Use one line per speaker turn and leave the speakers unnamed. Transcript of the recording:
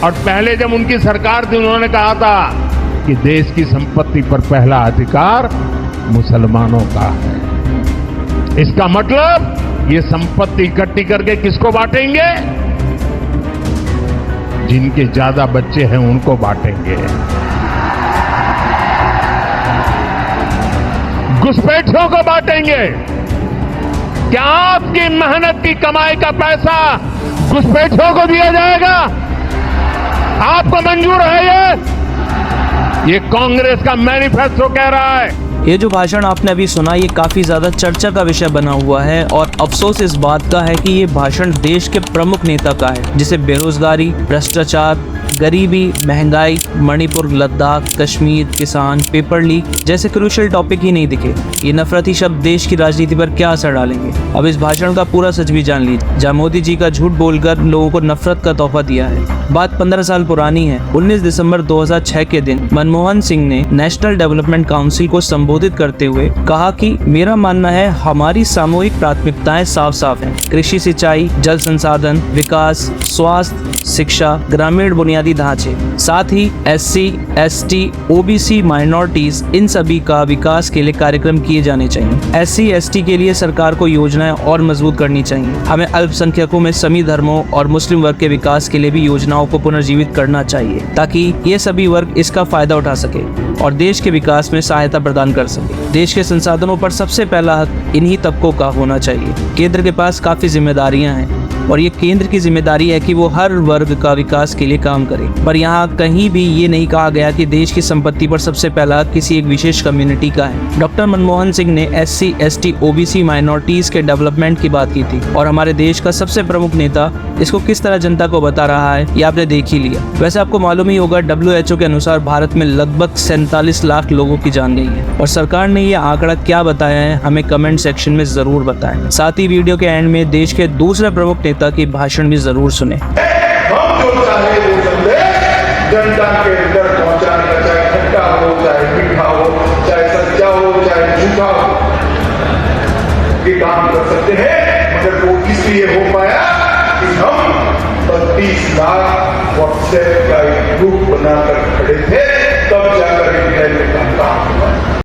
और पहले जब उनकी सरकार थी उन्होंने कहा था कि देश की संपत्ति पर पहला अधिकार मुसलमानों का है। इसका मतलब ये संपत्ति इकट्ठी करके किसको बांटेंगे? जिनके ज्यादा बच्चे हैं उनको बांटेंगे। घुसपैठियों को बांटेंगे। क्या आपकी मेहनत की कमाई का पैसा घुसपैठियों को दिया जाएगा? आपको मंजूर है? ये कांग्रेस का मैनिफेस्टो कह रहा है।
ये जो भाषण आपने अभी सुना ये काफ़ी ज़्यादा चर्चा का विषय बना हुआ है और अफसोस इस बात का है कि ये भाषण देश के प्रमुख नेता का है जिसे बेरोजगारी, भ्रष्टाचार, गरीबी, महंगाई, मणिपुर, लद्दाख, कश्मीर, किसान, पेपर लीक जैसे क्रूशियल टॉपिक ही नहीं दिखे। ये नफरती शब्द देश की राजनीति पर क्या असर डालेंगे? अब इस भाषण का पूरा सच भी जान लीजिए, जहाँ मोदी जी का झूठ बोलकर लोगों को नफरत का तोहफा दिया है। बात 15 साल पुरानी है। 19 दिसंबर 2006 के दिन मनमोहन सिंह ने नेशनल डेवलपमेंट काउंसिल को संबोधित करते हुए कहा कि मेरा मानना है हमारी सामूहिक प्राथमिकताएं साफ साफ हैं। कृषि, सिंचाई, जल संसाधन, विकास, स्वास्थ्य, शिक्षा, ग्रामीण बुनियादी ढांचे, साथ ही SC, ST, OBC, माइनॉरिटीज, इन सभी का विकास के लिए कार्यक्रम किए जाने चाहिए। SC, ST के लिए सरकार को योजनाएं और मजबूत करनी चाहिए। हमें अल्पसंख्यकों में सभी धर्मों और मुस्लिम वर्ग के विकास के लिए भी योजनाओं को पुनर्जीवित करना चाहिए ताकि ये सभी वर्ग इसका फायदा उठा सके और देश के विकास में सहायता प्रदान कर सके। देश के संसाधनों पर सबसे पहला हक इन्हीं तबकों का होना चाहिए। केंद्र के पास काफी जिम्मेदारियां हैं और ये केंद्र की जिम्मेदारी है कि वो हर वर्ग का विकास के लिए काम करे, पर यहाँ कहीं भी ये नहीं कहा गया कि देश की संपत्ति पर सबसे पहला किसी एक विशेष कम्युनिटी का है। डॉक्टर मनमोहन सिंह ने SC, ST, OBC, माइनॉरिटीज के डेवलपमेंट की बात की थी और हमारे देश का सबसे प्रमुख नेता इसको किस तरह जनता को बता रहा है ये आपने देख ही लिया। वैसे आपको मालूम ही होगा WHO के अनुसार भारत में लगभग 47 लाख लोगों की जान गई है और सरकार ने ये आंकड़ा क्या बताया है हमें कमेंट सेक्शन में जरूर बताएं। साथ ही वीडियो के एंड में देश के दूसरे प्रमुख नेता की भाषण भी जरूर सुने।
हम जो चाहे वो संदेश जनता के अंदर पहुंचाने का, चाहे खट्टा हो, चाहे मीठा हो, चाहे सच्चा हो, चाहे झूठा हो, ये काम कर सकते हैं। मगर वो इसलिए हो पाया कि हम 32 लाख WhatsApp का एक ग्रुप बनाकर खड़े थे, तब जाकर इंडिया में काम हुआ।